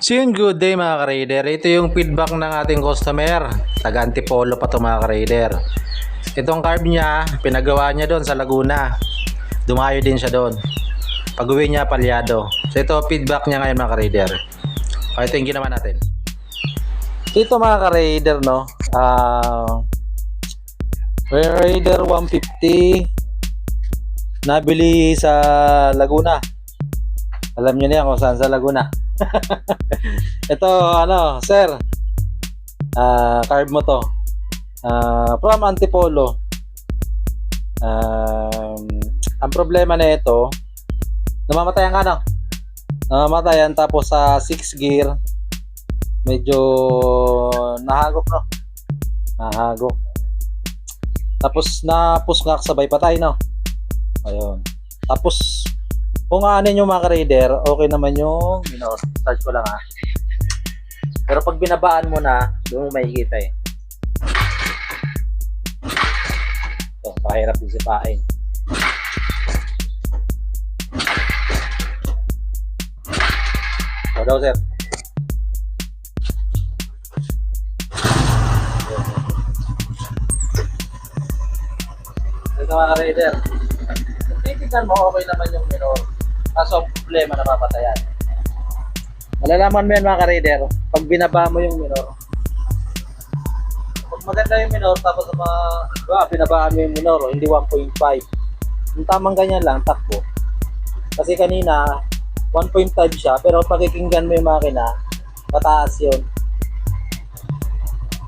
So yun, good day mga ka-raider. Ito yung feedback ng ating customer. Taga Antipolo pa to mga ka-raider. Itong carb niya, pinagawa niya doon sa Laguna. Dumayo din siya doon. Pag-uwi niya, palyado. So ito feedback niya ngayon mga ka-raider. Okay, ito yung ginawa natin. Ito mga ka-raider, no? Raider 150 nabili sa Laguna. Alam niyo na yan kung saan sa Laguna. Ito ano sir, carb mo to, from Antipolo. Ang problema na ito, namamatayan ka, no? Namamatayan, tapos sa 6 gear medyo nahagok, no? Nahagok, tapos na-push nga sabay patay, no? Ayun, tapos kung aanin yung mga ka-raider, okay naman yung start ko lang ha. Pero pag binabaan mo na, doon mo makikita eh. Ito, pahirap din sipain. O daw sir. Ito mga ka-raider. Titignan mo, okay naman yung minor. Kaso ang problema, napapatayan. Malalaman mo yan mga ka-raider pag binaba mo yung minor. Pag maganda yung minor, tapos binabaan mo yung minor, hindi 1.5. Yung tamang ganyan lang, takbo. Kasi kanina 1.5 siya, pero pagkikinggan mo yung makina, mataas yun.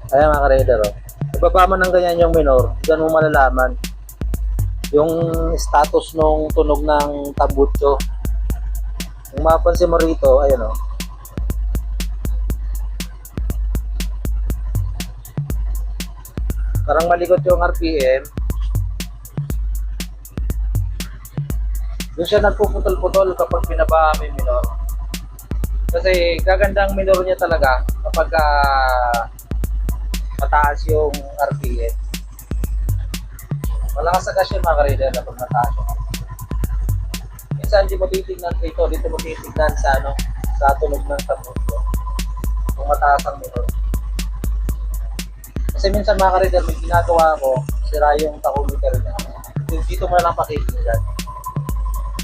Kaya mga ka-raider, ibaba mo ng ganyan yung minor, dyan mo malalaman yung status nung tunog ng tambutso. Kung mapansin mo rito, ayun o. Parang malikot yung RPM. Doon siya nagpuputol-putol kapag binaba mo yung minor. Kasi gagandang minor niya talaga kapag mataas yung RPM. Malakas sa gas yun mga ka-raider kapag mataas yung RPM. Minsan di mo titignan dito mo titignan sa sa tunog ng tambutso kung mataas ang minor. Kasi minsan mga ka-raider, may ginagawa ko, sira yung tachometer niya. Dito mo na lang pakikinggan.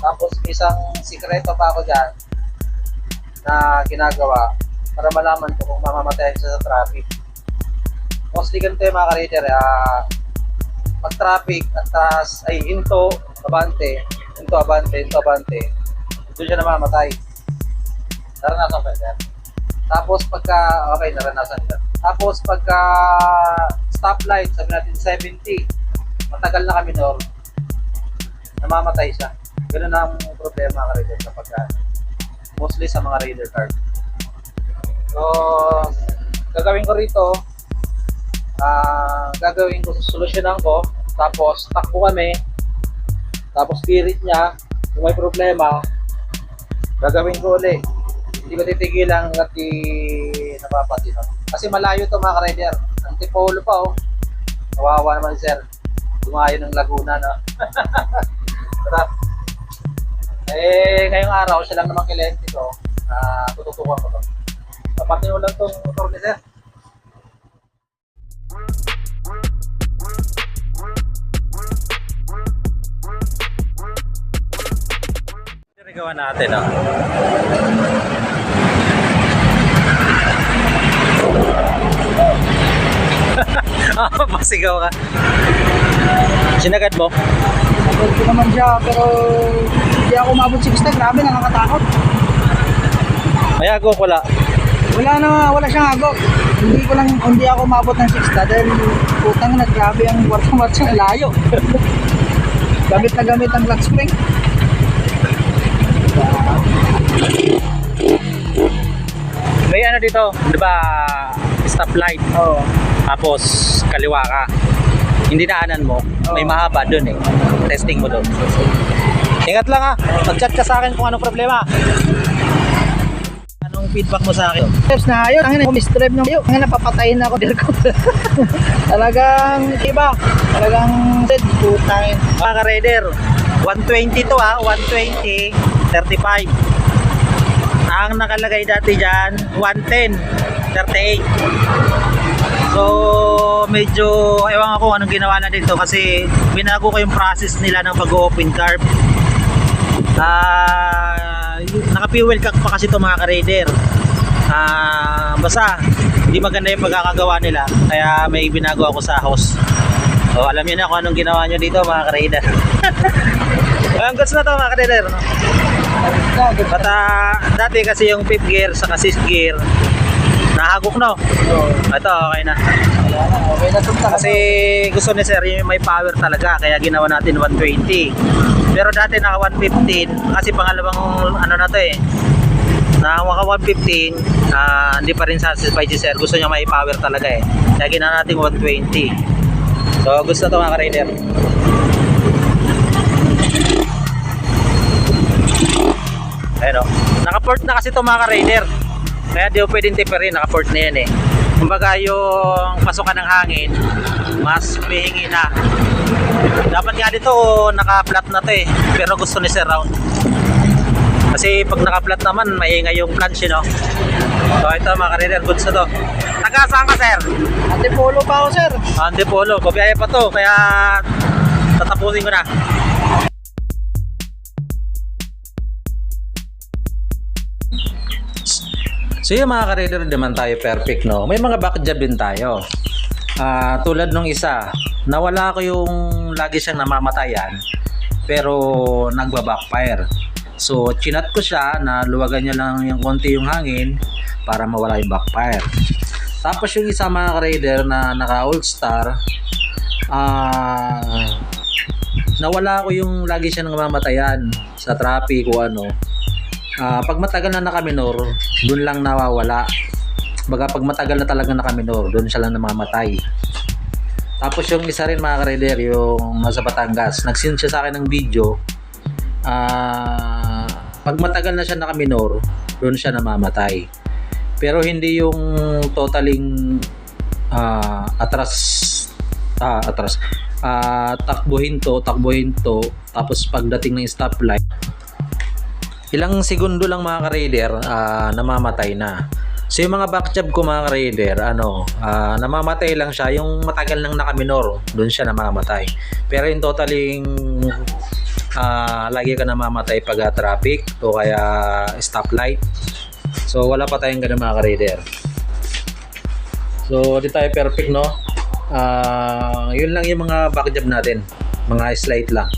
Tapos isang sikreto pa ako dyan na ginagawa para malaman ko kung mamamatay siya sa traffic. Mostly ganito yung mga ka-raider, pag traffic at taas ay into abante, doon siya namamatay. Naranasan pa yan. Tapos pagka, okay, naranasan yan. Tapos pagka stoplight, sabi natin 70, matagal na kami minor, namamatay siya. Ganun ang problema ng raider kapag mostly sa mga raider card. So, gagawin ko rito, solusyonan ko, tapos takbo kami, tapos spirit niya, kung may problema, gagawin ko ulit. Hindi ko titigilan hanggat napapati, no? Kasi malayo to mga ka-raider. Antipolo pa oh. Kawawa naman sir. Dumayo ng Laguna, no? Ngayong araw, siya lang naman kilente ko. Tututukan ko to. Papatin mo lang tong motor ni sir. Gawa natin, no? Pasigaw ka. Sinagad mo? Sinagad ko naman siya, pero hindi ako umabot 60. Grabe, nakakatakot. May agok wala? Wala siyang agok. Hindi ako umabot ng 60 dahil putang na, grabe ang wartang layo. Gamit na gamit ang clutch spring. May ano dito, di ba, stoplight? Oo. Tapos kaliwa ka. Hindi daanan mo, may mahaba dun eh. Testing mo dun. Ingat lang ha, mag-chat ka sa akin kung anong problema. Anong feedback mo sa akin? Steps na ayun, ang mistrive na yun. Ang napapatayin na ako dito. Talagang iba. Talagang putangin. Mga ka-raider, 120 to ha, 120, 35. Ang nakalagay dati dyan, 110, 38. So, medyo, ewan ko anong ginawa na dito kasi binago ko yung process nila ng pag-open carb. Naka-fuel cock pa kasi ito mga ka-raider. Basta, hindi maganda yung pagkakagawa nila. Kaya may binago ako sa host. So, alam niyo na kung anong ginawa nyo dito mga ka-raider. Ang goods na to mga ka-raider, no? But dati kasi yung 5th gear sa 6th gear nahagok, no? Ito okay na. Okay na tunta. Kasi gusto ni sir yung may power talaga kaya ginawa natin 120. Pero dati naka 115 kasi pangalawang ano na to eh. Na maka 115 hindi pa rin satisfied si sir. Gusto niya may power talaga eh. Kaya ginawa natin 120. So gusto to mga ka-raider. Ayun o. Naka-port na kasi ito mga ka-raider. Kaya di ko pwedeng tiperin. Naka-port na yan eh. Kumbaga yung pasukan ng hangin, mas humihingi na. Dapat nga dito naka-flat na to eh. Pero gusto ni Sir round. Kasi pag naka-flat naman, maingay yung clutch, no? So ito mga ka-raider, goods na to. Taga-saan ka, Sir? Antipolo pa ako, sir. Antipolo. Pabiyahe pa to. Kaya tatapusin ko na. So yung mga ka-raider, naman tayo perfect, no? May mga back job din tayo. Tulad nung isa, nawala ko yung lagi siyang namamatayan pero nagba-backfire. So chinat ko siya na luwagan niya lang yung konti yung hangin para mawala yung backfire. Tapos yung isa mga ka-raider na naka All-Star, nawala ko yung lagi siyang namamatayan sa traffic o ano. Pag matagal na nakaminor, dun lang nawawala. Baga pag matagal na talaga nakaminor, dun siya lang namamatay. Tapos yung isa rin mga ka-raider, yung nasa Batangas, nag-send siya sa akin ng video. Pag matagal na siya nakaminor, dun siya namamatay. Pero hindi yung totaling takbuhin to, tapos pagdating ng stoplight, ilang segundo lang mga ka-raider, namamatay na. So yung mga back job ko mga ka-raider, namamatay lang siya yung matagal nang nakaminor, doon siya namamatay. Pero yung totaling lagi ka namamatay pag traffic o kaya stoplight. So wala pa tayong ganun mga ka-raider. So di tayo perfect, no? Yun lang yung mga back job natin, mga slight lang.